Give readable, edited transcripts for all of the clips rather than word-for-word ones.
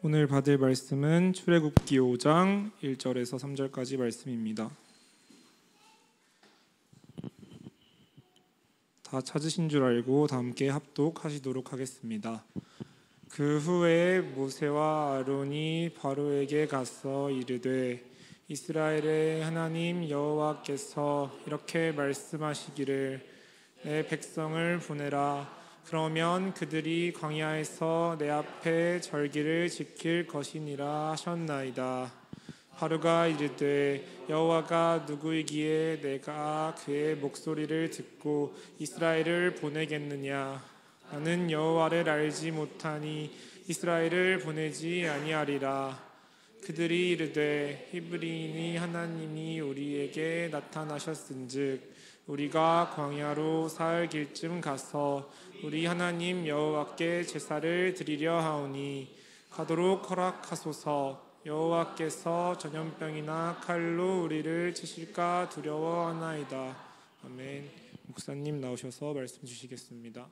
오늘 받을 말씀은 출애굽기 5장 1절에서 3절까지 말씀입니다. 다 찾으신 줄 알고 다 함께 합독하시도록 하겠습니다. 그 후에 모세와 아론이 바로에게 가서 이르되 이스라엘의 하나님 여호와께서 이렇게 말씀하시기를 내 백성을 보내라. 그러면 그들이 광야에서 내 앞에 절기를 지킬 것이니라 하셨나이다. 바로가 이르되 여호와가 누구이기에 내가 그의 목소리를 듣고 이스라엘을 보내겠느냐. 나는 여호와를 알지 못하니 이스라엘을 보내지 아니하리라. 그들이 이르되 히브리인이 하나님이 우리에게 나타나셨은즉 우리가 광야로 사흘 길쯤 가서 우리 하나님 여호와께 제사를 드리려 하오니 가도록 허락하소서. 여호와께서 전염병이나 칼로 우리를 치실까 두려워하나이다. 아멘. 목사님 나오셔서 말씀 주시겠습니다.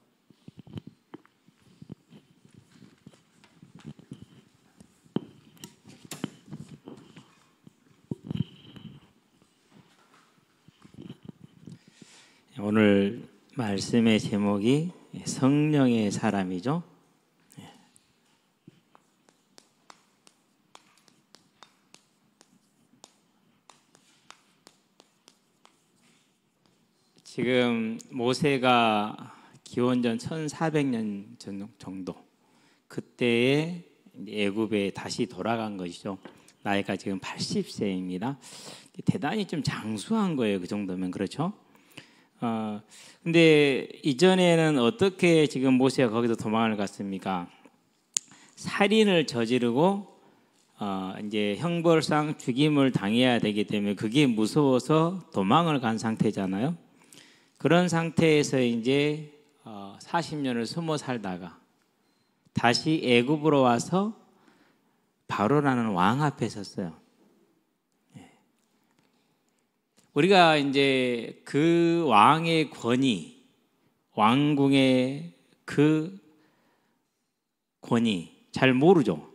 오늘 말씀의 제목이 성령의 사람이죠. 지금 모세가 기원전 1400년 정도 그때에 애굽에 다시 돌아간 것이죠. 나이가 지금 80세입니다. 대단히 좀 장수한 거예요. 그 정도면. 그렇죠? 근데 이전에는 어떻게 지금 모세가 거기서 도망을 갔습니까? 살인을 저지르고 이제 형벌상 죽임을 당해야 되기 때문에 그게 무서워서 도망을 간 상태잖아요. 그런 상태에서 이제 40년을 숨어 살다가 다시 애굽으로 와서 바로라는 왕 앞에 섰어요. 우리가 이제 그 왕의 권위, 왕궁의 그 권위 잘 모르죠.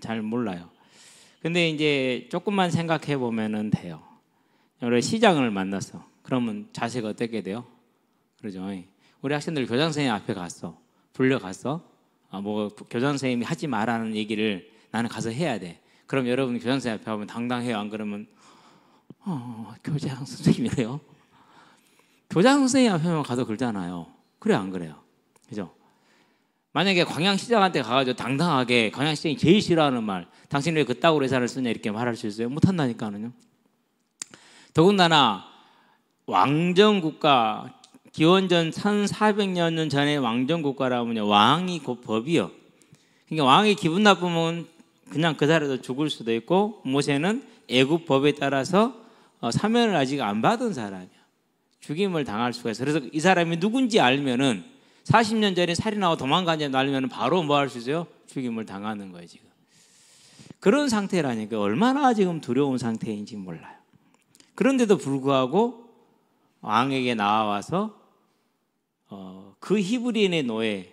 잘 몰라요. 근데 이제 조금만 생각해 보면은 돼요. 우리 시장을 만났어. 그러면 자세가 어떻게 돼요? 그러죠. 우리 학생들 교장 선생님 앞에 갔어. 불려갔어. 뭐 교장 선생님이 하지 말라는 얘기를 나는 가서 해야 돼. 그럼 여러분 교장 선생님 앞에 가면 당당해요. 안 그러면 교장 선생님이래요. 교장 선생님 앞에만 가도 그러잖아요. 그래 안 그래요? 그죠? 만약에 광양시장한테 가가지고 당당하게 광양시장이 제일 싫어하는 말, 당신 왜 그따구로 회사를 쓰냐 이렇게 말할 수 있어요? 못한다니까는요. 더군다나 왕정국가, 기원전 1400년 전에 왕정국가라면요 왕이 곧 법이요. 그러니까 왕이 기분 나쁘면 그냥 그 자리에서 죽을 수도 있고, 모세는 애굽 법에 따라서 사면을 아직 안 받은 사람이야. 죽임을 당할 수가 있어. 그래서 이 사람이 누군지 알면은 40년 전에 살인하고 도망간 지 알면은 바로 뭐 할 수 있어요? 죽임을 당하는 거예요 지금. 그런 상태라니까 얼마나 지금 두려운 상태인지 몰라요. 그런데도 불구하고 왕에게 나와서 그 히브리인의 노예,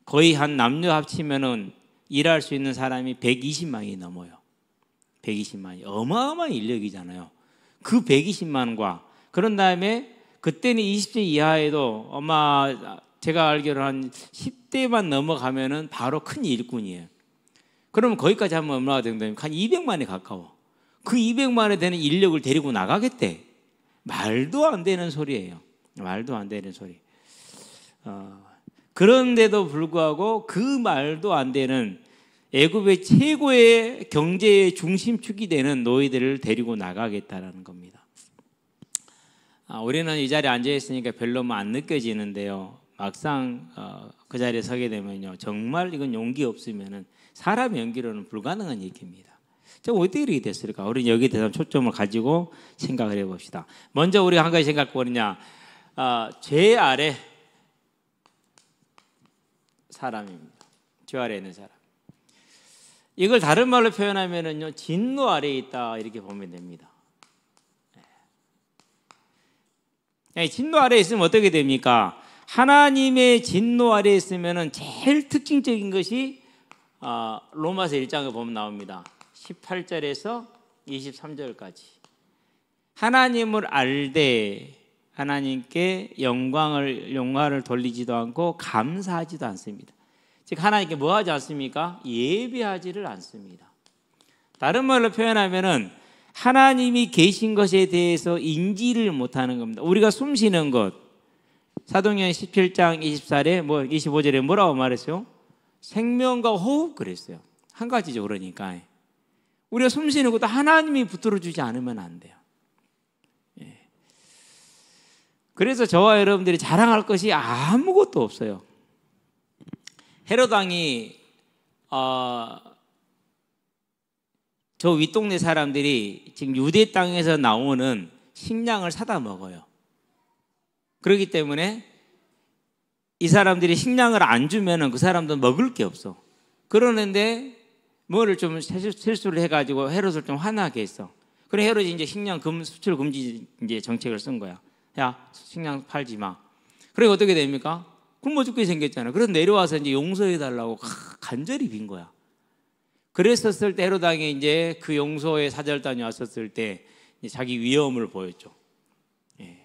거의 한 남녀 합치면은 일할 수 있는 사람이 120만이 넘어요. 120만이 어마어마한 인력이잖아요. 그 120만과 그런 다음에 그때는 20세 이하에도 아마 제가 알기로 한 10대만 넘어가면은 바로 큰 일꾼이에요. 그러면 거기까지 하면 얼마나 된다면 한 200만에 가까워. 그 200만에 되는 인력을 데리고 나가겠대. 말도 안 되는 소리예요. 말도 안 되는 소리. 그런데도 불구하고 그 말도 안 되는 애굽의 최고의 경제의 중심축이 되는 노예들을 데리고 나가겠다라는 겁니다. 우리는 이 자리에 앉아 있으니까 별로 안 느껴지는데요. 막상 그 자리에 서게 되면요, 정말 이건 용기 없으면은 사람 연기로는 불가능한 얘기입니다. 저 어떻게 이렇게 됐을까? 우리는 여기에 대해서 초점을 가지고 생각을 해봅시다. 먼저 우리가 한 가지 생각해 보느냐, 죄 아래 사람입니다. 죄 아래 있는 사람. 이걸 다른 말로 표현하면은요, 진노 아래에 있다 이렇게 보면 됩니다. 진노 아래에 있으면 어떻게 됩니까? 하나님의 진노 아래에 있으면은 제일 특징적인 것이 로마서 1장에 보면 나옵니다. 18절에서 23절까지. 하나님을 알되 하나님께 영광을 돌리지도 않고 감사하지도 않습니다. 즉 하나님께 뭐 하지 않습니까? 예배하지를 않습니다. 다른 말로 표현하면은 하나님이 계신 것에 대해서 인지를 못하는 겁니다. 우리가 숨 쉬는 것, 사도행전 17장 25절에 뭐라고 말했어요? 생명과 호흡 그랬어요. 한 가지죠. 그러니까 우리가 숨 쉬는 것도 하나님이 붙들어주지 않으면 안 돼요. 그래서 저와 여러분들이 자랑할 것이 아무것도 없어요. 헤롯 왕이 저 윗동네 사람들이 지금 유대 땅에서 나오는 식량을 사다 먹어요. 그렇기 때문에 이 사람들이 식량을 안 주면은 그 사람도 먹을 게 없어. 그러는데 뭐를 좀 실수를 해가지고 헤롯을 좀 화나게 했어. 그래 헤롯이 이제 식량 수출 금지 이제 정책을 쓴 거야. 야, 식량 팔지 마. 그래 어떻게 됩니까? 굶어 죽게 생겼잖아. 그래서 내려와서 이제 용서해 달라고 간절히 빈 거야. 그랬었을 때 헤롯 왕이 이제 그 용서의 사절단이 왔었을 때 자기 위엄을 보였죠. 예.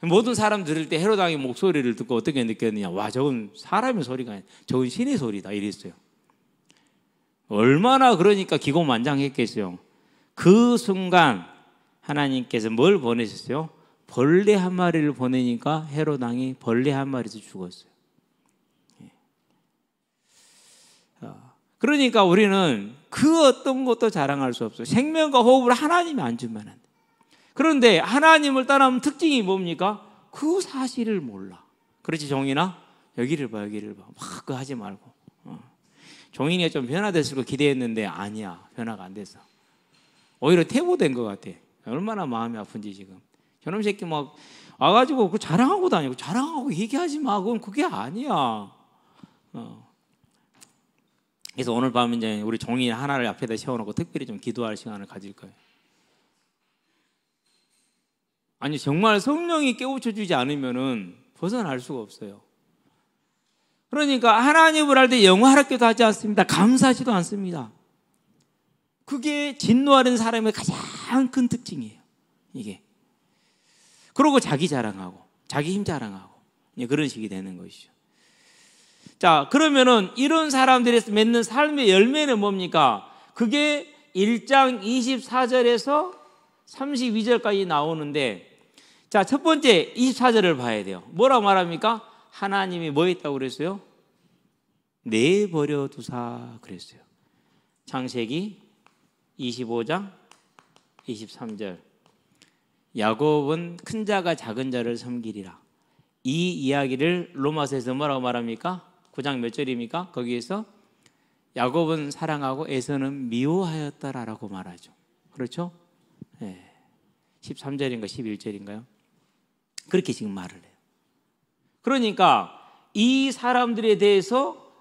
모든 사람 들을 때 헤롯 왕의 목소리를 듣고 어떻게 느꼈느냐? 와, 저건 사람의 소리가 아니야. 저건 신의 소리다. 이랬어요. 얼마나 그러니까 기고만장했겠어요. 그 순간 하나님께서 뭘 보내셨어요? 벌레 한 마리를 보내니까 헤롯 왕이 벌레 한 마리에서 죽었어요. 그러니까 우리는 그 어떤 것도 자랑할 수 없어요. 생명과 호흡을 하나님이 안 주면 안 돼. 그런데 하나님을 떠나면 특징이 뭡니까? 그 사실을 몰라. 그렇지 종인아? 여기를 봐. 막 그거 하지 말고. 종인이가 좀 변화됐을 거 기대했는데 아니야. 변화가 안 됐어. 오히려 퇴보된 것 같아. 얼마나 마음이 아픈지 지금. 저놈 새끼 막 와가지고 그 자랑하고 다니고 자랑하고 얘기하지 마. 그건 그게 아니야. 그래서 오늘 밤 이제 우리 종이 하나를 앞에다 세워놓고 특별히 좀 기도할 시간을 가질 거예요. 아니 정말 성령이 깨우쳐주지 않으면은 벗어날 수가 없어요. 그러니까 하나님을 알 때 영화롭게도 하지 않습니다. 감사하지도 않습니다. 그게 진노하는 사람의 가장 큰 특징이에요. 이게. 그러고 자기 자랑하고 자기 힘 자랑하고 그런 식이 되는 것이죠. 자, 그러면은 이런 사람들이 맺는 삶의 열매는 뭡니까? 그게 1장 24절에서 32절까지 나오는데, 자, 첫 번째 24절을 봐야 돼요. 뭐라고 말합니까? 하나님이 뭐 했다고 그랬어요? 내버려 두사 그랬어요. 창세기 25장 23절. 야곱은 큰 자가 작은 자를 섬기리라. 이 이야기를 로마서에서 뭐라고 말합니까? 9장 몇 절입니까? 거기에서 야곱은 사랑하고 에서는 미워하였다라고 말하죠. 그렇죠? 네. 13절인가 11절인가요? 그렇게 지금 말을 해요. 그러니까 이 사람들에 대해서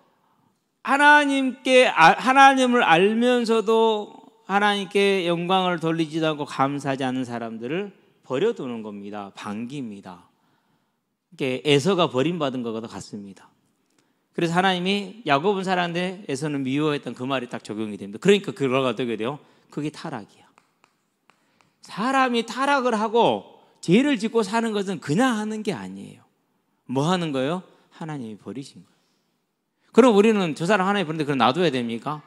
하나님을 알면서도 하나님께 영광을 돌리지도 않고 감사하지 않는 사람들을 버려두는 겁니다. 반기입니다. 에서가 버림받은 것과 같습니다. 그래서 하나님이 야곱은 사랑하는데 에서는 미워했던 그 말이 딱 적용이 됩니다. 그러니까 그거가 어떻게 돼요? 그게 타락이야. 사람이 타락을 하고 죄를 짓고 사는 것은 그냥 하는 게 아니에요. 뭐 하는 거예요? 하나님이 버리신 거예요. 그럼 우리는 저 사람 하나님 버리는데 그럼 놔둬야 됩니까?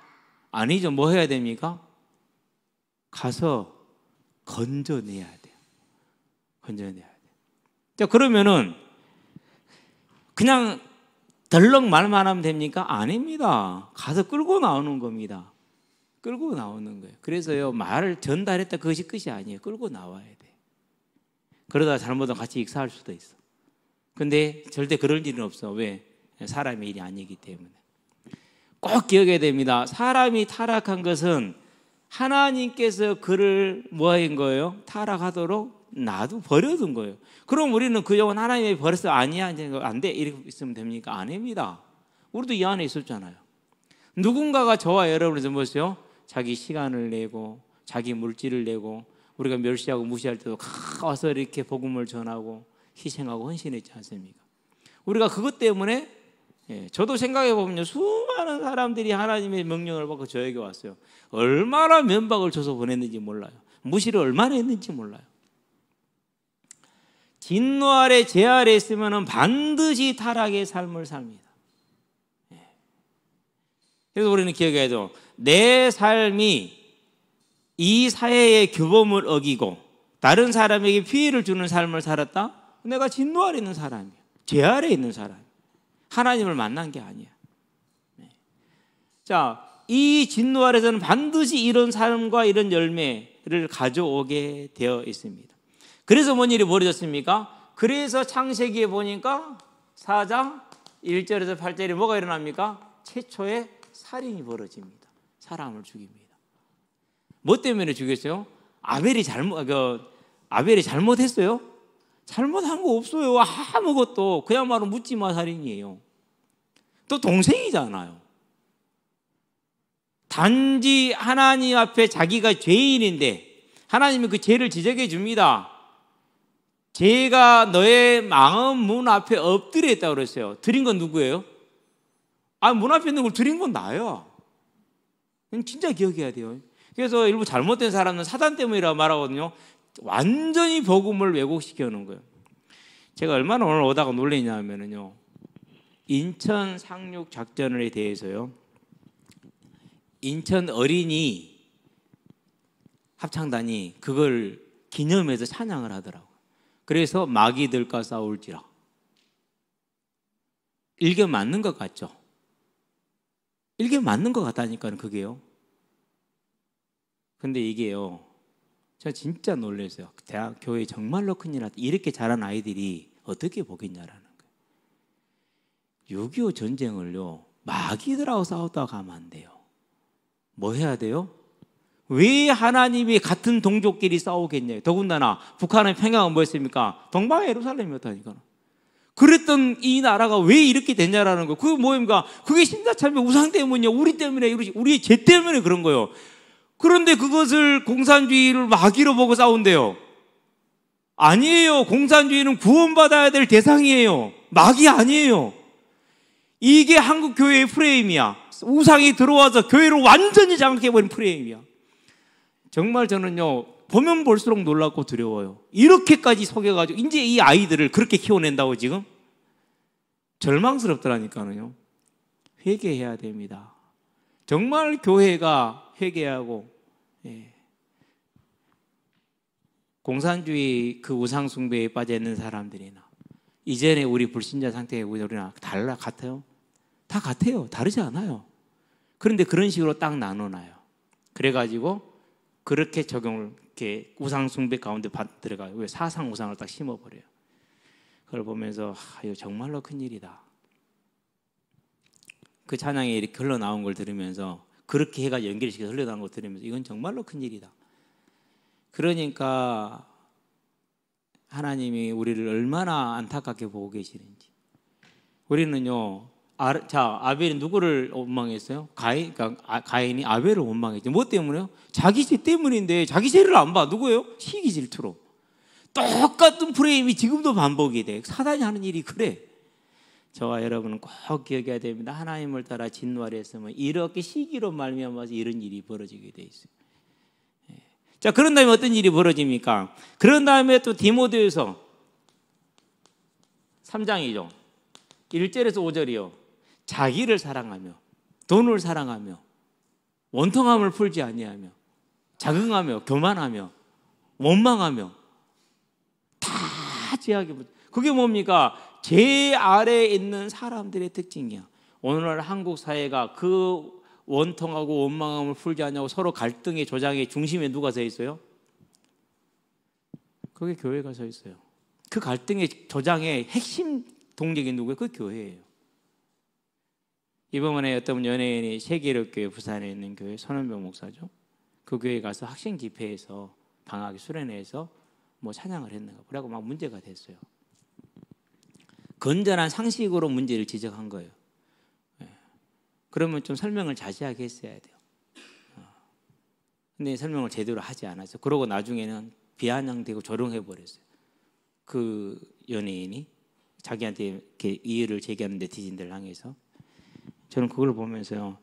아니죠. 뭐 해야 됩니까? 가서 건져내야 돼요. 건져내야 돼요. 자, 그러면은 그냥 덜렁 말만 하면 됩니까? 아닙니다. 가서 끌고 나오는 겁니다. 끌고 나오는 거예요. 그래서요, 말을 전달했다 그것이 끝이 아니에요. 끌고 나와야 돼. 그러다 잘못하면 같이 익사할 수도 있어. 근데 절대 그럴 일은 없어. 왜? 사람의 일이 아니기 때문에. 꼭 기억해야 됩니다. 사람이 타락한 것은 하나님께서 그를 뭐한 거예요? 타락하도록 놔도 버려둔 거예요. 그럼 우리는 그 영혼 하나님이 버렸어? 아니야, 이제 안 돼. 이렇게 있으면 됩니까? 아닙니다. 우리도 이 안에 있었잖아요. 누군가가 저와 여러분에서 뭐였어요? 자기 시간을 내고 자기 물질을 내고 우리가 멸시하고 무시할 때도 가서 이렇게 복음을 전하고 희생하고 헌신했지 않습니까? 우리가 그것 때문에 저도 생각해 보면요, 수많은 사람들이 하나님의 명령을 받고 저에게 왔어요. 얼마나 면박을 줘서 보냈는지 몰라요. 무시를 얼마나 했는지 몰라요. 진노 아래 제 아래 있으면 반드시 타락의 삶을 삽니다. 그래서 우리는 기억해야 돼요. 내 삶이 이 사회의 규범을 어기고 다른 사람에게 피해를 주는 삶을 살았다? 내가 진노 아래 있는 사람이야. 죄 아래 있는 사람이야. 하나님을 만난 게 아니야. 자, 이 진노 아래서는 반드시 이런 삶과 이런 열매를 가져오게 되어 있습니다. 그래서 뭔 일이 벌어졌습니까? 그래서 창세기에 보니까 4장 1절에서 8절에 뭐가 일어납니까? 최초의 살인이 벌어집니다. 사람을 죽입니다. 뭐 때문에 죽였어요? 아벨이 잘못했어요? 잘못한 거 없어요. 아무것도. 그야말로 묻지마 살인이에요. 또 동생이잖아요. 단지 하나님 앞에 자기가 죄인인데 하나님이 그 죄를 지적해 줍니다. 죄가 너의 마음 문 앞에 엎드려 있다고 그랬어요. 드린 건 누구예요? 문 앞에 있는 걸 드린 건 나예요. 진짜 기억해야 돼요. 그래서 일부 잘못된 사람은 사단 때문이라고 말하거든요. 완전히 복음을 왜곡시켜 놓은 거예요. 제가 얼마나 오늘 오다가 놀랐냐면요, 인천 상륙 작전에 대해서요, 인천 어린이 합창단이 그걸 기념해서 찬양을 하더라고요. 그래서 마귀들과 싸울지라. 이게 맞는 것 같죠? 이게 맞는 것 같다니까요, 그게요. 근데 이게요, 제가 진짜 놀랐어요. 대학 교회 정말로 큰일 났다. 이렇게 자란 아이들이 어떻게 보겠냐라는 거예요. 6.25 전쟁을요, 마귀들하고 싸웠다고 가면 안 돼요. 뭐 해야 돼요? 왜 하나님이 같은 동족끼리 싸우겠냐요. 더군다나 북한의 평양은 뭐였습니까? 동방의 예루살렘이었다니까. 그랬던 이 나라가 왜 이렇게 됐냐라는 거예요. 그게 뭐입니까? 그게 신자참의 우상 때문이요. 우리 때문에, 우리의 죄 때문에 그런 거예요. 그런데 그것을 공산주의를 마귀로 보고 싸운대요. 아니에요. 공산주의는 구원받아야 될 대상이에요. 마귀 아니에요. 이게 한국 교회의 프레임이야. 우상이 들어와서 교회를 완전히 장악해버린 프레임이야. 정말 저는요, 보면 볼수록 놀랍고 두려워요. 이렇게까지 속여가지고 이제 이 아이들을 그렇게 키워낸다고 지금? 절망스럽더라니까요. 회개해야 됩니다. 정말 교회가 회개하고, 공산주의 그 우상 숭배에 빠져 있는 사람들이나 이전에 우리 불신자 상태의 우리나 같아요? 다 같아요. 다르지 않아요. 그런데 그런 식으로 딱 나눠놔요. 그래가지고 그렇게 적용을, 이렇게 우상 숭배 가운데 들어가요. 왜 사상 우상을 딱 심어버려요. 그걸 보면서 이거 정말로 큰일이다. 그 찬양에 이렇게 흘러나온 걸 들으면서, 그렇게 해가 연결시켜서 흘러나온 걸 들으면서 이건 정말로 큰일이다. 그러니까 하나님이 우리를 얼마나 안타깝게 보고 계시는지. 우리는요, 아벨이 누구를 원망했어요? 가인이 아벨을 원망했죠. 뭐 때문에요? 자기 죄 때문인데 자기 죄를 안 봐. 누구예요? 시기 질투로. 똑같은 프레임이 지금도 반복이 돼. 사단이 하는 일이 그래. 저와 여러분은 꼭 기억해야 됩니다. 하나님을 따라 진노하려 했으면 이렇게 시기로 말미암아서 이런 일이 벌어지게 돼 있어요. 자, 그런 다음에 어떤 일이 벌어집니까? 그런 다음에 또 디모데후서 3장이죠. 1절에서 5절이요. 자기를 사랑하며 돈을 사랑하며 원통함을 풀지 아니하며 자긍하며 교만하며 원망하며 다 제하게. 그게 뭡니까? 제 아래에 있는 사람들의 특징이야. 오늘날 한국 사회가 그 원통하고 원망함을 풀지 않냐고 서로 갈등의 조장의 중심에 누가 서 있어요? 그게 교회가 서 있어요. 그 갈등의 조장의 핵심 동력이 누구예요? 그 교회예요. 이번에 어떤 연예인이 세계력교회 부산에 있는 교회 손원병 목사죠. 그 교회에 가서 학생 집회에서 방학에 수련회에서 뭐 찬양을 했는가 그래고 막 문제가 됐어요. 건전한 상식으로 문제를 지적한 거예요. 그러면 좀 설명을 자세하게 했어야 돼요. 근데 설명을 제대로 하지 않았어요. 그러고 나중에는 비아냥되고 조롱해 버렸어요. 그 연예인이 자기한테 이렇게 이의를 제기하는 네티즌들 향해서. 저는 그걸 보면서요,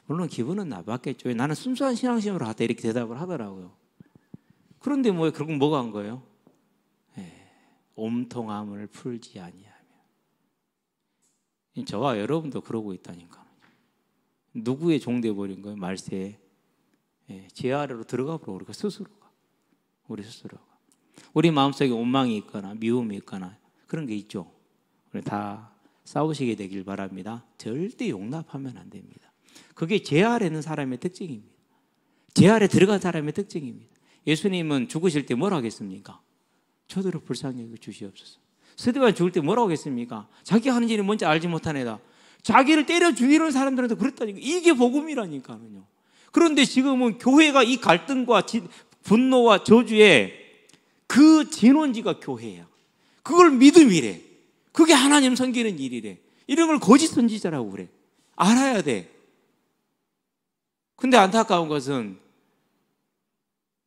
물론 기분은 나빴겠죠. 나는 순수한 신앙심으로 하다 이렇게 대답을 하더라고요. 그런데 뭐 결국 뭐가 한 거예요? 옴통함을 풀지 아니하며. 저와 여러분도 그러고 있다니까. 누구의 종돼 버린 거예요? 말세에. 제 아래로 들어가 버려. 우리 스스로가. 우리 마음속에 원망이 있거나 미움이 있거나 그런 게 있죠. 우리 다 싸우시게 되길 바랍니다. 절대 용납하면 안 됩니다. 그게 제 아래 있는 사람의 특징입니다. 제 아래 들어간 사람의 특징입니다. 예수님은 죽으실 때 뭐라고 하겠습니까? 저들을 불쌍히 여겨 주시옵소서. 스데반 죽을 때 뭐라고 하겠습니까? 자기 하는 일이 뭔지 알지 못한 애다. 자기를 때려 죽이는 사람들한테 그랬다니까. 이게 복음이라니까요. 그런데 지금은 교회가 이 갈등과 분노와 저주에 그 진원지가 교회야. 그걸 믿음이래. 그게 하나님 섬기는 일이래. 이런 걸 거짓 선지자라고 그래. 알아야 돼. 근데 안타까운 것은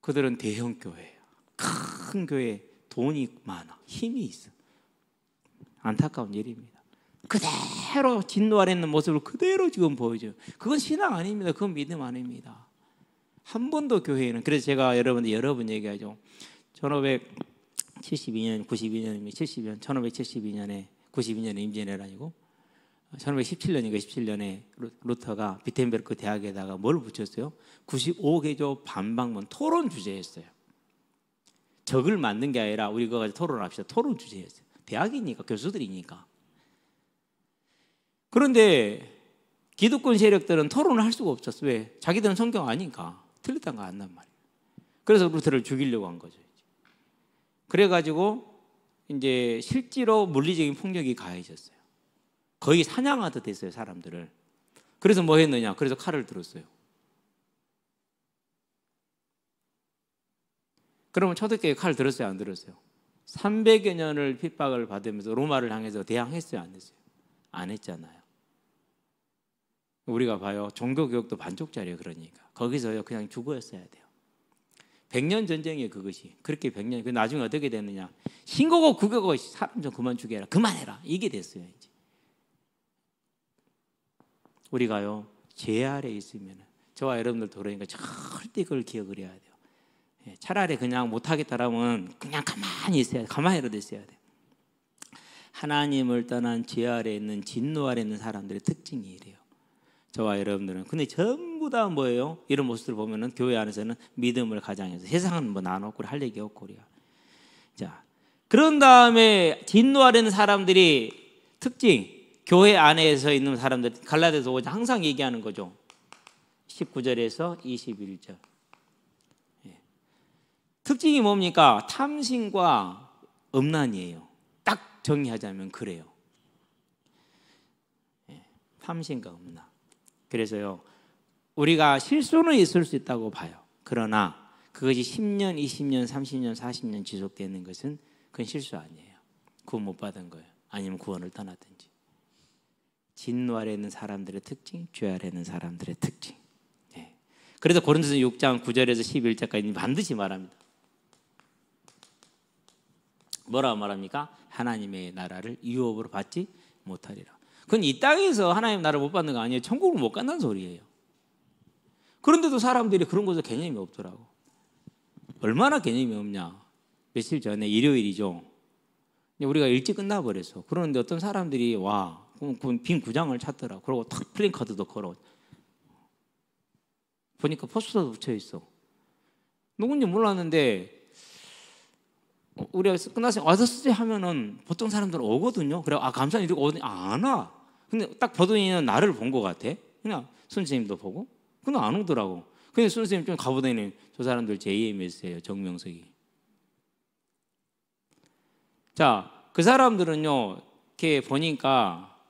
그들은 대형 교회야. 큰 교회, 돈이 많아, 힘이 있어. 안타까운 일입니다. 그대로 진노 아래 있는 모습을 그대로 지금 보여줘요. 그건 신앙 아닙니다. 그건 믿음 아닙니다. 한 번도 교회에는, 그래서 제가 여러분 얘기하죠. 1572년, 92년이면 70년, 1572년에 92년에 임진왜란 아니고 1517년인가 17년에 루터가 비텐베르크 대학에다가 뭘 붙였어요? 95개조 반박문 토론 주제였어요. 적을 만든 게 아니라 우리 그거 가지고 토론합시다. 토론 주제였어요. 대학이니까, 교수들이니까. 그런데 기득권 세력들은 토론을 할 수가 없었어. 왜? 자기들은 성경 아니까 틀렸다는 거 안단 말이에요. 그래서 루터를 죽이려고 한 거죠. 그래가지고 이제 실제로 물리적인 폭력이 가해졌어요. 거의 사냥하듯 됐어요, 사람들을. 그래서 뭐 했느냐? 그래서 칼을 들었어요. 그러면 초대교회 칼 들었어요, 안 들었어요? 300여 년을 핍박을 받으면서 로마를 향해서 대항했어요, 안 했어요? 안 했잖아요. 우리가 봐요, 종교교육도 반쪽짜리예요. 그러니까 거기서요 그냥 죽어였어야 돼요. 100년 전쟁이에요. 그것이 그렇게 100년. 그 나중에 어떻게 됐느냐? 신고고 국어고 사람 좀 그만 죽여라, 그만해라, 이게 됐어요. 이제 우리가요 제 아래 있으면, 저와 여러분들 그러니까 절대 그걸 기억을 해야 돼요. 차라리 그냥 못하겠다라면 그냥 가만히 있어야 돼. 가만히라도 있어야 돼. 하나님을 떠난 죄 아래 있는 진노 아래 있는 사람들의 특징이 이래요. 저와 여러분들은. 근데 전부 다 뭐예요? 이런 모습을 보면은 교회 안에서는 믿음을 가장해서, 세상은 뭐 나눠고 할 얘기 없고 그래요. 자, 그런 다음에 진노 아래 있는 사람들이 특징, 교회 안에서 있는 사람들, 갈라디아서 5장 항상 얘기하는 거죠. 19절에서 21절. 특징이 뭡니까? 탐심과 음란이에요. 딱 정의하자면 그래요. 탐심과 음란. 그래서요, 우리가 실수는 있을 수 있다고 봐요. 그러나 그것이 10년, 20년, 30년, 40년 지속되는 것은 그건 실수 아니에요. 구원 못 받은 거예요. 아니면 구원을 떠났든지. 진노 아래 있는 사람들의 특징, 죄 아래 있는 사람들의 특징. 그래서 고린도서 6장 9절에서 11절까지 반드시 말합니다. 뭐라고 말합니까? 하나님의 나라를 유업으로 받지 못하리라. 그건 이 땅에서 하나님 나라를 못 받는 거 아니에요. 천국을 못 간다는 소리예요. 그런데도 사람들이 그런 것에 개념이 없더라고. 얼마나 개념이 없냐. 며칠 전에 일요일이죠. 우리가 일찍 끝나버렸어. 그런데 어떤 사람들이 와, 빈 구장을 찾더라. 그러고 탁 플랜카드도 걸어. 보니까 포스터도 붙여 있어. 누군지 몰랐는데 우리가 끝나서 와서 쓰지 하면은 보통 사람들은 오거든요. 그래, 아 감사합니다 이러고 오더니 안 와. 근데 딱 보더니 나를 본 것 같아. 그냥 선생님도 보고 근데 안 오더라고. 근데 선생님 좀 가보더니 저 사람들 JMS예요. 정명석이. 자, 그 사람들은요 이렇게 보니까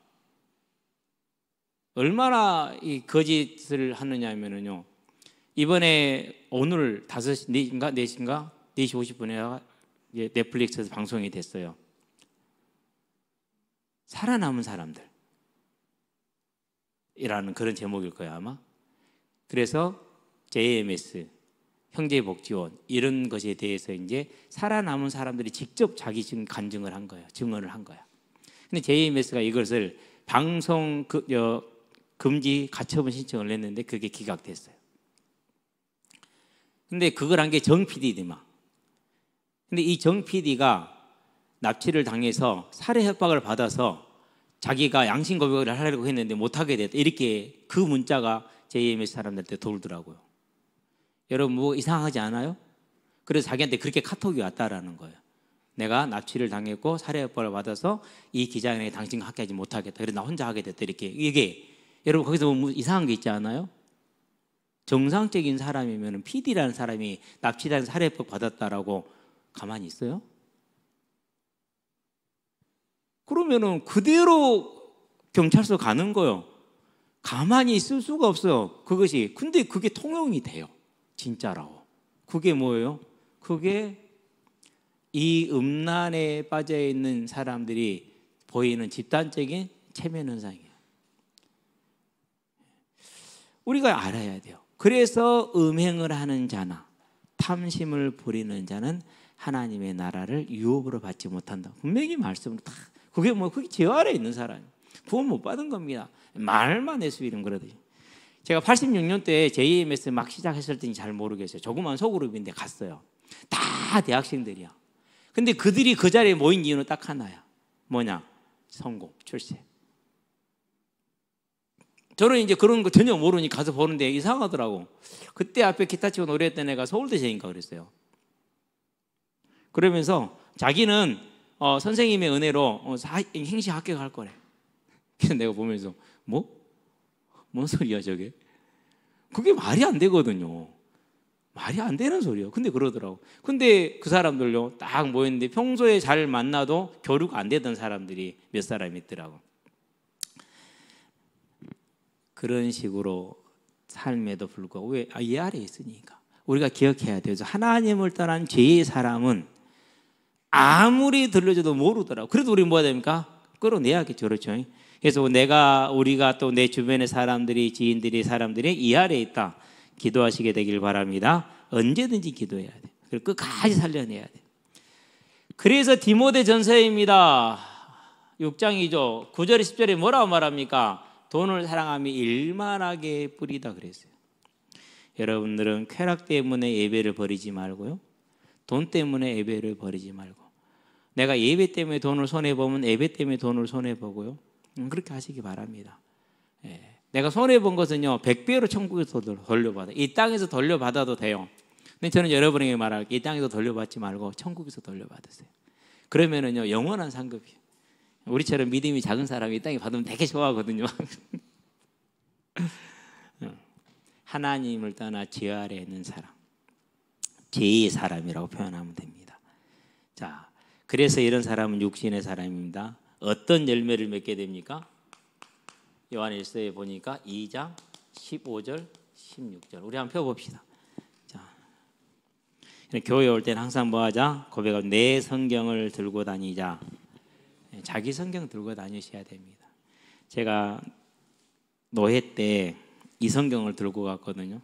얼마나 이 거짓을 하느냐면은요, 이번에 오늘 5시인가 4시인가 4시 50분에 이제 넷플릭스에서 방송이 됐어요. 살아남은 사람들 이라는 그런 제목일 거예요 아마. 그래서 JMS, 형제복지원 이런 것에 대해서 이제 살아남은 사람들이 직접 자기 지금 간증을 한 거예요. 증언을 한 거야. 근데 JMS가 이것을 방송 금지 가처분 신청을 냈는데 그게 기각됐어요. 근데 그걸 한 게 정 PD더만. 근데 이 정 PD가 납치를 당해서 살해 협박을 받아서 자기가 양심 고백을 하려고 했는데 못하게 됐다. 이렇게 그 문자가 JMS 사람들한테 돌더라고요. 여러분 뭐 이상하지 않아요? 그래서 자기한테 그렇게 카톡이 왔다라는 거예요. 내가 납치를 당했고 살해 협박을 받아서 이 기자회견에 당신과 함께하지 못하겠다. 그래서 나 혼자 하게 됐다. 이렇게 이게 여러분 거기서 뭐 이상한 게 있지 않아요? 정상적인 사람이면 PD라는 사람이 납치당 살해 협박 받았다라고 가만히 있어요? 그러면은 그대로 경찰서 가는 거요. 가만히 있을 수가 없어요. 그것이. 근데 그게 통용이 돼요. 진짜라고. 그게 뭐예요? 그게 이 음란에 빠져 있는 사람들이 보이는 집단적인 체면 현상이에요. 우리가 알아야 돼요. 그래서 음행을 하는 자나 탐심을 부리는 자는 하나님의 나라를 유업으로 받지 못한다. 분명히 말씀으로 다. 그게 뭐 그게 죄 아래에 있는 사람이에요. 구원 못 받은 겁니다. 말만 해서 이런 거거든요. 제가 86년도에 JMS 막 시작했을 때는 잘 모르겠어요. 조그만 소그룹인데 갔어요. 다 대학생들이야. 근데 그들이 그 자리에 모인 이유는 딱 하나야. 뭐냐? 성공, 출세. 저는 이제 그런 거 전혀 모르니 가서 보는데 이상하더라고. 그때 앞에 기타 치고 노래했던 애가 서울대생인가 그랬어요. 그러면서 자기는 선생님의 은혜로 행시 합격할 거래. 그래서 내가 보면서 뭔 소리야 저게? 그게 말이 안 되거든요. 말이 안 되는 소리예요. 근데 그러더라고. 근데 그 사람들요 딱 모였는데 평소에 잘 만나도 교류가 안 되던 사람들이 몇 사람 있더라고. 그런 식으로 삶에도 불구하고 왜? 이 아래에 있으니까. 우리가 기억해야 돼요. 하나님을 떠난 죄의 사람은 아무리 들려줘도 모르더라고. 그래도 우리 뭐가 됩니까? 끌어내야겠죠. 그렇죠? 그래서 우리가 또 내 주변의 사람들이, 지인들이, 사람들이 이 아래에 있다. 기도하시게 되길 바랍니다. 언제든지 기도해야 돼. 그리고 끝까지 살려내야 돼. 그래서 디모데 전서입니다. 6장이죠. 9절에 10절에 뭐라고 말합니까? 돈을 사랑함이 일만하게 뿌리다 그랬어요. 여러분들은 쾌락 때문에 예배를 버리지 말고요. 돈 때문에 예배를 버리지 말고. 내가 예배 때문에 돈을 손해보면 예배 때문에 돈을 손해보고요. 그렇게 하시기 바랍니다. 내가 손해본 것은요 100배로 천국에서 돌려받아. 이 땅에서 돌려받아도 돼요. 근데 저는 여러분에게 말할게요. 이 땅에서 돌려받지 말고 천국에서 돌려받으세요. 그러면은요 영원한 상급이에요. 우리처럼 믿음이 작은 사람이 이 땅에 받으면 되게 좋아하거든요. 하나님을 떠나 죄 아래에 있는 사람, 죄의 사람이라고 표현하면 됩니다. 자, 그래서 이런 사람은 육신의 사람입니다. 어떤 열매를 맺게 됩니까? 요한일서에 보니까 2장 15절 16절 우리 한번 펴봅시다. 자, 교회 올 때는 항상 뭐 하자? 고백하고 내 성경을 들고 다니자. 자기 성경 들고 다니셔야 됩니다. 제가 노회 때 이 성경을 들고 갔거든요.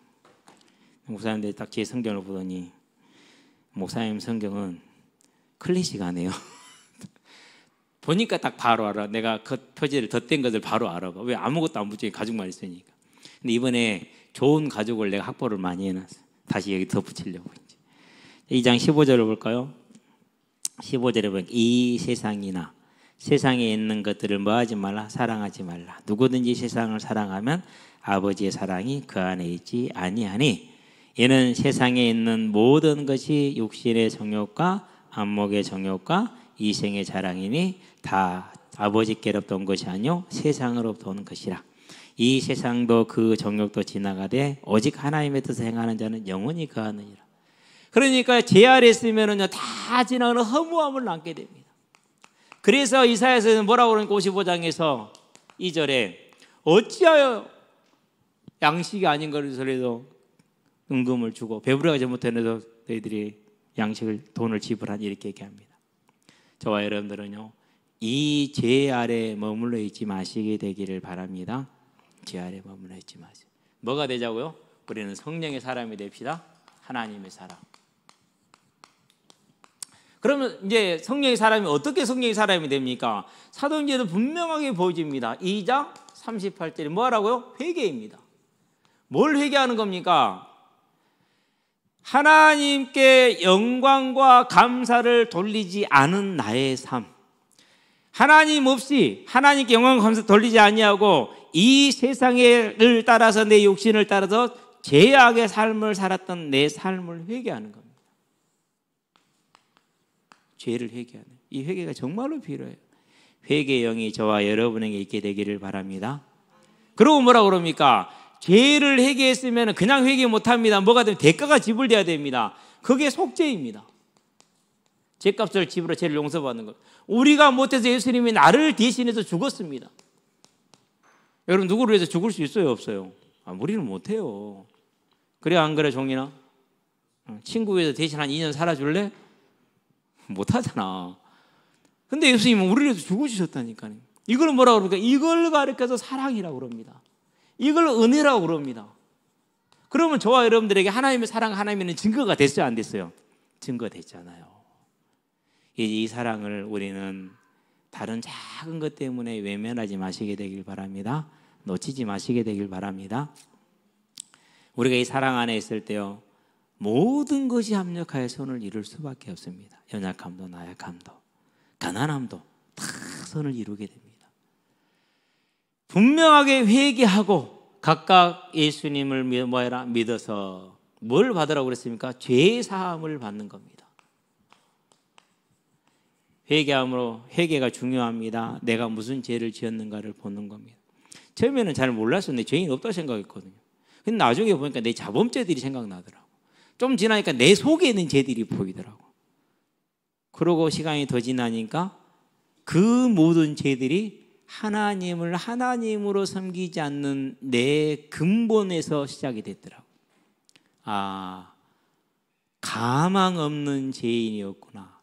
목사님들이 딱 제 성경을 보더니 목사님 성경은 클래식하네요. 보니까 딱 바로 알아. 내가 그 표지를 덧댄 것을 바로 알아. 왜? 아무것도 안 붙이고 가죽만 있으니까. 근데 이번에 좋은 가죽을 내가 확보를 많이 해놨어요. 다시 여기 덧붙이려고. 2장 15절을 볼까요? 15절에 보니까 이 세상이나 세상에 있는 것들을 뭐하지 말라? 사랑하지 말라. 누구든지 세상을 사랑하면 아버지의 사랑이 그 안에 있지 아니하니 이는 세상에 있는 모든 것이 육신의 정욕과 안목의 정욕과 이생의 자랑이니 다 아버지께로부터 온 것이 아니요 세상으로부터 온 것이라. 이 세상도 그 정욕도 지나가되 오직 하나님의 뜻을 행하는 자는 영원히 거하느니라. 그러니까 제 아래 있으면은요 다 지나가는 허무함을 남게 됩니다. 그래서 이사야서는 뭐라고 그러니까 55장에서 2절에 어찌하여 양식이 아닌 것을해도 은금을 주고 배부르지 못해도 너희들이 양식을 돈을 지불하니 이렇게 얘기합니다. 저와 여러분들은요 이 죄 아래 머물러 있지 마시게 되기를 바랍니다. 죄 아래 머물러 있지 마세요. 뭐가 되자고요? 우리는 성령의 사람이 됩시다. 하나님의 사람. 그러면 이제 성령의 사람이 어떻게 성령의 사람이 됩니까? 사도행전에도 분명하게 보여집니다. 2장 38절에 뭐라고요? 회개입니다. 뭘 회개하는 겁니까? 하나님께 영광과 감사를 돌리지 않은 나의 삶. 하나님 없이 하나님께 영광과 감사를 돌리지 아니하고 이 세상을 따라서 내 욕심을 따라서 죄악의 삶을 살았던 내 삶을 회개하는 겁니다. 죄를 회개하는, 이 회개가 정말로 필요해요. 회개의 영이 저와 여러분에게 있게 되기를 바랍니다. 그리고 뭐라고 그럽니까? 죄를 회개했으면 그냥 회개 못합니다. 뭐가 되면 대가가 지불돼야 됩니다. 그게 속죄입니다. 죄값을 지불해 죄를 용서받는 것. 우리가 못해서 예수님이 나를 대신해서 죽었습니다. 여러분 누구를 위해서 죽을 수 있어요? 없어요? 우리는 못해요. 그래 안 그래 종이나? 친구 위해서 대신 한 2년 살아줄래? 못하잖아. 근데 예수님은 우리를 위해서 죽으셨다니까요. 이걸 뭐라고 그러니까 이걸 가르쳐서 사랑이라고 그럽니다. 이걸 은혜라고 그럽니다. 그러면 저와 여러분들에게 하나님의 사랑, 하나님의 증거가 됐어요? 안 됐어요? 증거됐잖아요. 이 사랑을 우리는 다른 작은 것 때문에 외면하지 마시게 되길 바랍니다. 놓치지 마시게 되길 바랍니다. 우리가 이 사랑 안에 있을 때요, 모든 것이 합력하여 선을 이룰 수밖에 없습니다. 연약함도 나약함도 가난함도 다 선을 이루게 됩니다. 분명하게 회개하고 각각 예수님을 믿어서 뭘 받으라고 그랬습니까? 죄 사함을 받는 겁니다. 회개함으로, 회개가 중요합니다. 내가 무슨 죄를 지었는가를 보는 겁니다. 처음에는 잘 몰랐어요. 내 죄인 없다고 생각했거든요. 근데 나중에 보니까 내 자범죄들이 생각나더라고. 좀 지나니까 내 속에 있는 죄들이 보이더라고. 그러고 시간이 더 지나니까 그 모든 죄들이 하나님을 하나님으로 섬기지 않는 내 근본에서 시작이 됐더라고. 아, 가망 없는 죄인이었구나.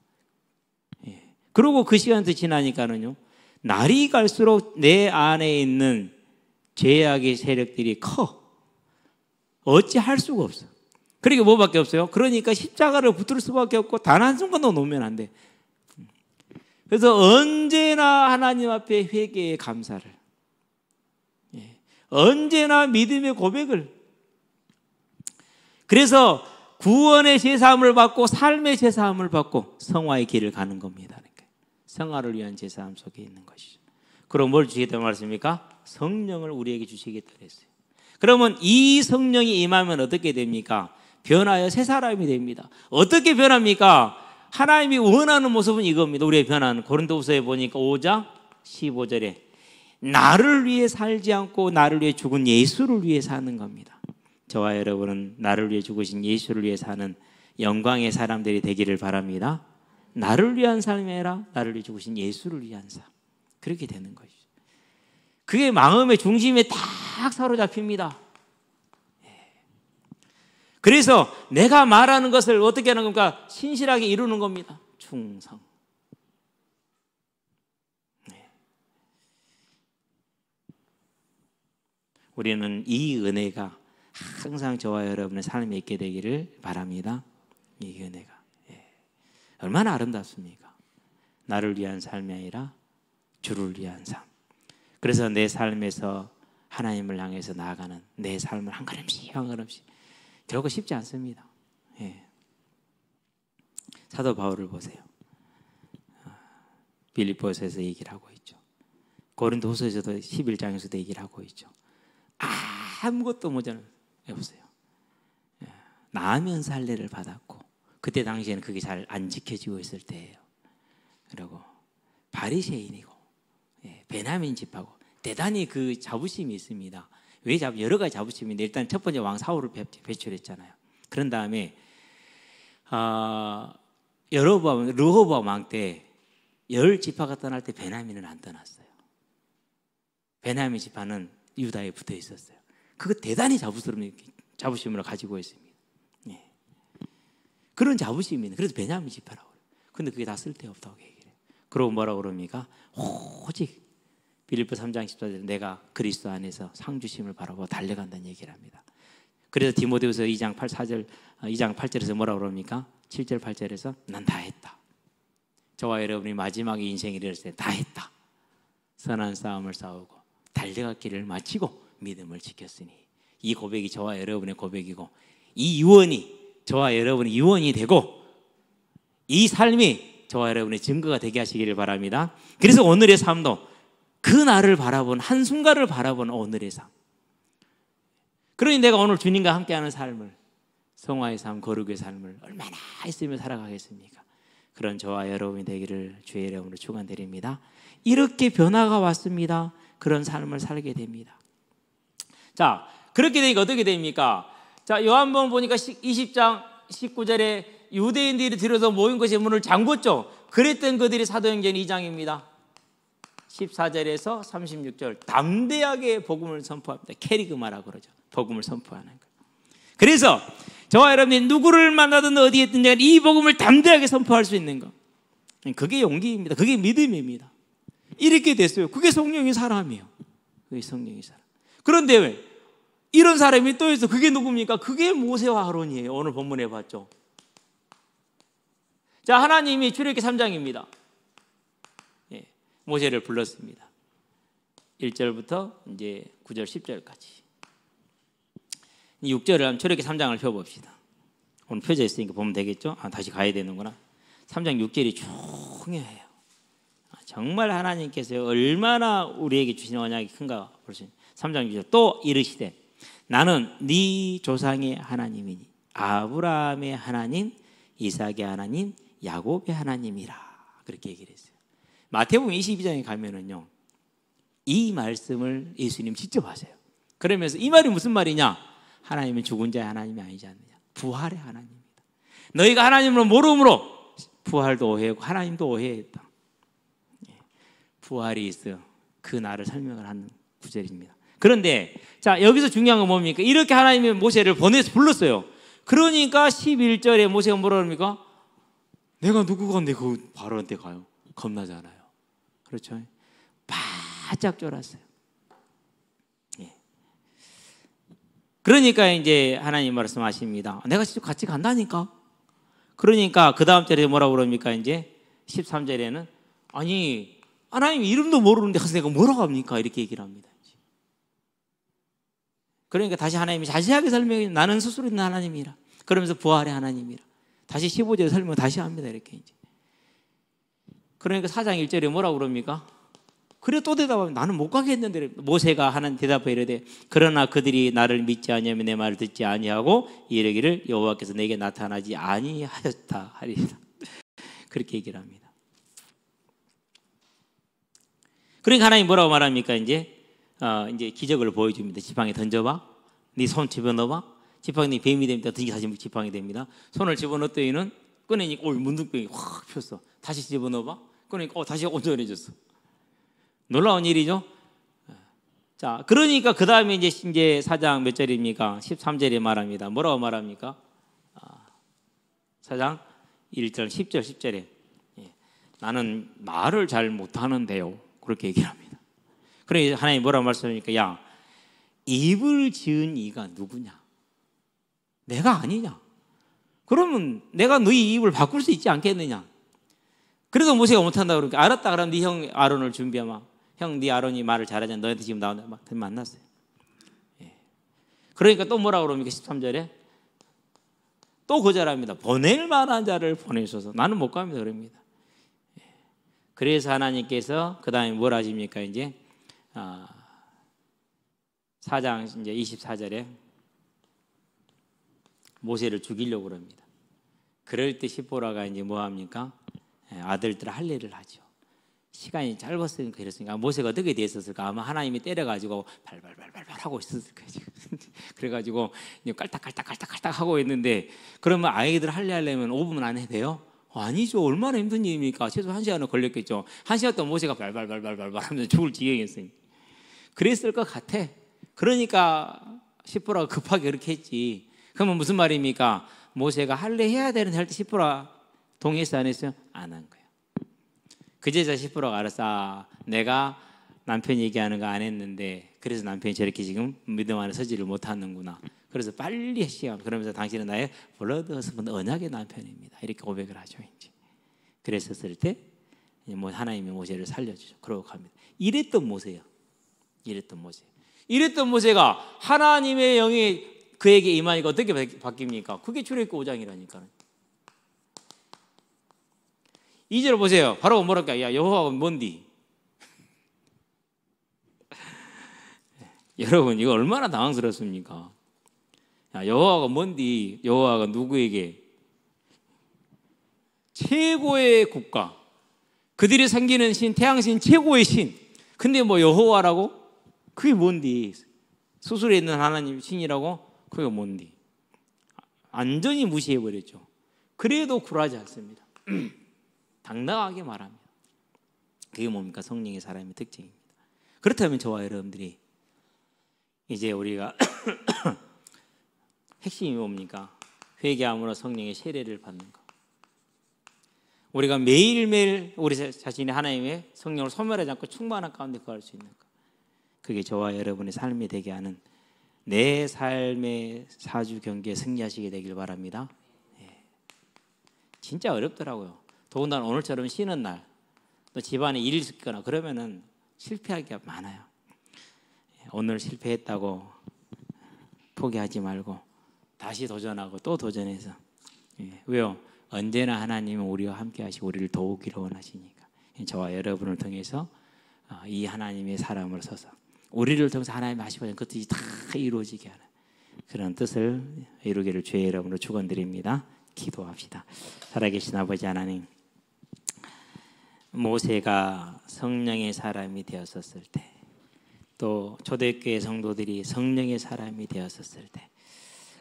예. 그리고 그 시간이 더 지나니까는요, 날이 갈수록 내 안에 있는 죄악의 세력들이 커. 어찌할 수가 없어. 그러니까 뭐밖에 없어요? 그러니까 십자가를 붙들 수밖에 없고 단 한순간도 놓으면 안 돼. 그래서 언제나 하나님 앞에 회개의 감사를, 언제나 믿음의 고백을, 그래서 구원의 제사함을 받고 삶의 제사함을 받고 성화의 길을 가는 겁니다. 성화를 위한 제사함 속에 있는 것이죠. 그럼 뭘 주시겠다는 말씀입니까? 성령을 우리에게 주시겠다 그랬어요. 그러면 이 성령이 임하면 어떻게 됩니까? 변하여 새 사람이 됩니다. 어떻게 변합니까? 하나님이 원하는 모습은 이겁니다. 우리의 변화는 고린도후서에 보니까 5장 15절에 나를 위해 살지 않고 나를 위해 죽은 예수를 위해 사는 겁니다. 저와 여러분은 나를 위해 죽으신 예수를 위해 사는 영광의 사람들이 되기를 바랍니다. 나를 위한 삶이 아니라 나를 위해 죽으신 예수를 위한 삶. 그렇게 되는 것이죠. 그게 마음의 중심에 딱 사로잡힙니다. 그래서 내가 말하는 것을 어떻게 하는 겁니까? 신실하게 이루는 겁니다. 충성. 우리는 이 은혜가 항상 저와 여러분의 삶에 있게 되기를 바랍니다. 이 은혜가 얼마나 아름답습니까? 나를 위한 삶이 아니라 주를 위한 삶. 그래서 내 삶에서 하나님을 향해서 나아가는 내 삶을 한 걸음씩 한 걸음씩, 결코 쉽지 않습니다. 사도 바울을 보세요. 빌립보서에서 얘기를 하고 있죠. 고린도후서에서도 11장에서도 얘기를 하고 있죠. 아무것도 모자는 해보세요. 나면 살례를 받았고, 그때 당시에는 그게 잘 안 지켜지고 있을 때예요. 그리고 바리새인이고, 베냐민 집하고 대단히 그 자부심이 있습니다. 왜 여러 가지 자부심인데, 일단 첫 번째 왕 사울을 배출했잖아요. 그런 다음에 르호보암 왕 때 10지파가 떠날 때 베냐민은 안 떠났어요. 베냐민 지파는 유다에 붙어 있었어요. 그거 대단히 자부심을 가지고 있습니다. 그런 자부심이, 그래서 베냐민 지파라고 그래요. 근데 그게 다 쓸데없다고 얘기를 해요. 그러고 뭐라고 그럽니까? 오직 빌립보 3장 14절에 내가 그리스도 안에서 상주심을 바라보고 달려간다는 얘기를 합니다. 그래서 디모데후서 2장 8절에서 뭐라고 그럽니까? 7절 8절에서 난 다 했다. 저와 여러분이 마지막에 인생이 이랬을 때 다 했다. 선한 싸움을 싸우고 달려갔기를 마치고 믿음을 지켰으니, 이 고백이 저와 여러분의 고백이고, 이 유언이 저와 여러분의 유언이 되고, 이 삶이 저와 여러분의 증거가 되게 하시기를 바랍니다. 그래서 오늘의 삶도 그 날을 바라본, 한순간을 바라본 오늘의 삶. 그러니 내가 오늘 주님과 함께하는 삶을, 성화의 삶, 거룩의 삶을 얼마나 있으며 살아가겠습니까? 그런 저와 여러분이 되기를 주의 이름으로 축원드립니다. 이렇게 변화가 왔습니다. 그런 삶을 살게 됩니다. 자, 그렇게 되니까 어떻게 됩니까? 자, 요한복음 보니까 20장 19절에 유대인들이 들어서 모인 것이 문을 잠궜죠. 그랬던 그들이 사도행전 2장입니다. 14절에서 36절 담대하게 복음을 선포합니다. 캐리그마라고 그러죠. 복음을 선포하는 거. 그래서 저와 여러분이 누구를 만나든 어디에 있든 이 복음을 담대하게 선포할 수 있는 것, 그게 용기입니다. 그게 믿음입니다. 이렇게 됐어요. 그게 성령의 사람이에요. 그게 성령의 사람. 그런데 왜 이런 사람이 또 있어? 그게 누굽니까? 그게 모세와 아론이에요. 오늘 본문에 봤죠. 자, 하나님이 출애굽기 3장입니다. 예, 모세를 불렀습니다. 1절부터 이제 9절 10절까지. 6절을 한번 출애굽기 3장을 펴봅시다. 오늘 펴져 있으니까 보면 되겠죠? 다시 가야 되는구나. 3장 6절이 중요해요. 정말 하나님께서 얼마나 우리에게 주신 언약이 큰가 볼 수 있는. 3장 6절 또 이르시되 나는 네 조상의 하나님이니 아브라함의 하나님, 이삭의 하나님, 야곱의 하나님이라. 그렇게 얘기를 했어요. 마태복음 22장에 가면은요, 이 말씀을 예수님 직접 하세요. 그러면서 이 말이 무슨 말이냐? 하나님은 죽은 자의 하나님이 아니지 않느냐. 부활의 하나님입니다. 너희가 하나님을 모름으로 부활도 오해하고 하나님도 오해했다. 부활이 있어. 그 날을 설명을 하는 구절입니다. 그런데 자, 여기서 중요한 건 뭡니까? 이렇게 하나님이 모세를 보내서 불렀어요. 그러니까 11절에 모세가 뭐라 합니까? 내가 누구가 내 그 바로한테 가요? 겁나잖아요. 그렇죠? 바짝 쫄았어요. 예. 그러니까 이제 하나님 말씀하십니다. 내가 직접 같이 간다니까. 그러니까 그 다음 절에 뭐라고 그럽니까? 이제 13절에는 아니 하나님 이름도 모르는데 가서 내가 뭐라고 합니까? 이렇게 얘기를 합니다. 그러니까 다시 하나님이 자세하게 설명해. 나는 스스로 있는 하나님이라. 그러면서 부활의 하나님이라. 다시 15절 설명 다시 합니다. 이렇게 이제. 그러니까 4장 1절에 뭐라고 그럽니까? 그래 또 대답하면 나는 못 가겠는데. 모세가 하나님 대답해 이르되 그러나 그들이 나를 믿지 아니하면 내 말을 듣지 아니하고 이르기를 여호와께서 내게 나타나지 아니하였다 하리라. 그렇게 얘기를 합니다. 그러니까 하나님 뭐라고 말합니까? 이제 기적을 보여줍니다. 지팡이 던져봐. 네 손 집어넣어봐. 지팡이 네 뱀이 됩니다. 다시 지팡이 됩니다. 손을 집어넣더니는 꺼내니까 문둥병이 확 폈어. 다시 집어넣어봐. 꺼내니까 다시 온전해졌어. 놀라운 일이죠. 자, 그러니까 그 다음에 이제 4장 몇 절입니까? 13절에 말합니다. 뭐라고 말합니까? 4장 1절 10절 10절에 나는 말을 잘 못하는데요. 그렇게 얘기를 합니다. 그러니 하나님 뭐라고 말씀합니까? 야, 입을 지은 이가 누구냐? 내가 아니냐? 그러면 내가 너희 입을 바꿀 수 있지 않겠느냐? 그래도 모세가 못한다 그러니까 알았다 그러면 네 형 아론을 준비하마. 형 네 아론이 말을 잘하잖아. 너한테 지금 나온다. 만났어요. 예. 그러니까 또 뭐라고 그럽니까? 13절에 또 거절합니다. 보낼 만한 자를 보내셔서 나는 못 갑니다. 그럽니다. 예. 그래서 하나님께서 그 다음에 뭘 하십니까? 이제 4장 이제 24절에 모세를 죽이려고 그럽니다. 그럴 때 시보라가 이제 뭐 합니까? 아들들 할례를 하죠. 시간이 짧았으니까 그랬으니까 모세가 어떻게 됐었을까? 아마 하나님이 때려가지고 발발발발 하고 있었을 거예요. 그래가지고 깔딱깔딱 하고 있는데 그러면 아이들 할례하려면 5분 안에 돼요? 아니죠. 얼마나 힘든 일입니까? 최소 1시간은 걸렸겠죠. 1시간 동안 모세가 발발발발 하면서 죽을 지경이었으니 그랬을 것 같아. 그러니까 시보라가 급하게 그렇게 했지. 그러면 무슨 말입니까? 모세가 할례해야 되는데 할 때 시보라 동의했어 안 했어요? 안 한 거예요. 그제자 시보라가 알았어. 내가 남편이 얘기하는 거 안 했는데 그래서 남편이 저렇게 지금 믿음 안에 서지를 못하는구나. 그래서 빨리 시간 그러면서 당신은 나의 블러드 허스밴드 언약의 남편입니다. 이렇게 고백을 하죠. 이제 그랬었을 때 하나님이 모세를 살려주죠. 그러고 갑니다. 이랬던 모세예요. 이랬던 모세가 하나님의 영이 그에게 임하니까 어떻게 바뀝니까? 그게 출애굽기 5장이라니까요. 2절 보세요. 바로 뭐랄까? 야, 여호와가 뭔디? 여러분, 이거 얼마나 당황스럽습니까? 야, 여호와가 뭔디? 여호와가 누구에게? 최고의 국가, 그들이 섬기는 신, 태양신 최고의 신. 근데 뭐 여호와라고? 그게 뭔디? 수술에 있는 하나님 신이라고? 그게 뭔디? 완전히 무시해버렸죠. 그래도 굴하지 않습니다. 당당하게 말합니다. 그게 뭡니까? 성령의 사람의 특징입니다. 그렇다면 저와 여러분들이 이제 우리가 핵심이 뭡니까? 회개함으로 성령의 세례를 받는 것. 우리가 매일매일 우리 자신이 하나님의 성령을 소멸하지 않고 충만한 가운데 거할 수 있는 것. 그게 저와 여러분의 삶이 되게 하는 내 삶의 사주 경계에 승리하시게 되길 바랍니다. 진짜 어렵더라고요. 더군다나 오늘처럼 쉬는 날, 또 집안에 일이 있거나 그러면은 실패하기가 많아요. 오늘 실패했다고 포기하지 말고 다시 도전하고 또 도전해서. 왜요? 언제나 하나님은 우리와 함께 하시고 우리를 도우기를 원하시니까. 저와 여러분을 통해서 이 하나님의 사람으로 서서 우리를 통해서 하나님이 하시는 그 뜻이 다 이루어지게 하는 그런 뜻을 이루기를 주의 이름으로 축원드립니다. 기도합시다. 살아계신 아버지 하나님, 모세가 성령의 사람이 되었었을 때, 또 초대교회 성도들이 성령의 사람이 되었었을 때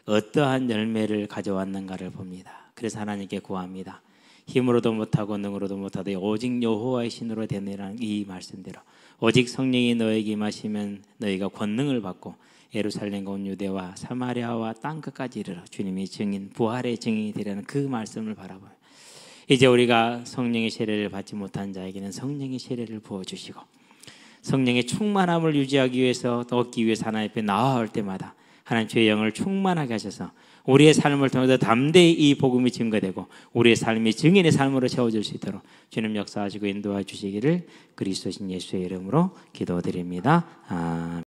어떠한 열매를 가져왔는가를 봅니다. 그래서 하나님께 구합니다. 힘으로도 못하고 능으로도 못하되 오직 여호와의 신으로 되느라는 이 말씀대로 오직 성령이 너에게 임하시면 너희가 권능을 받고 예루살렘과 온 유대와 사마리아와 땅끝까지 이르러 주님의 증인, 부활의 증인이 되려는 그 말씀을 바라보며 이제 우리가 성령의 세례를 받지 못한 자에게는 성령의 세례를 부어주시고 성령의 충만함을 유지하기 위해서 얻기 위해서 하나님 앞에 나아올 때마다 하나님 주의 영을 충만하게 하셔서 우리의 삶을 통해서 담대히 이 복음이 증거되고 우리의 삶이 증인의 삶으로 채워질 수 있도록 주님 역사하시고 인도해 주시기를 그리스도신 예수의 이름으로 기도드립니다. 아멘.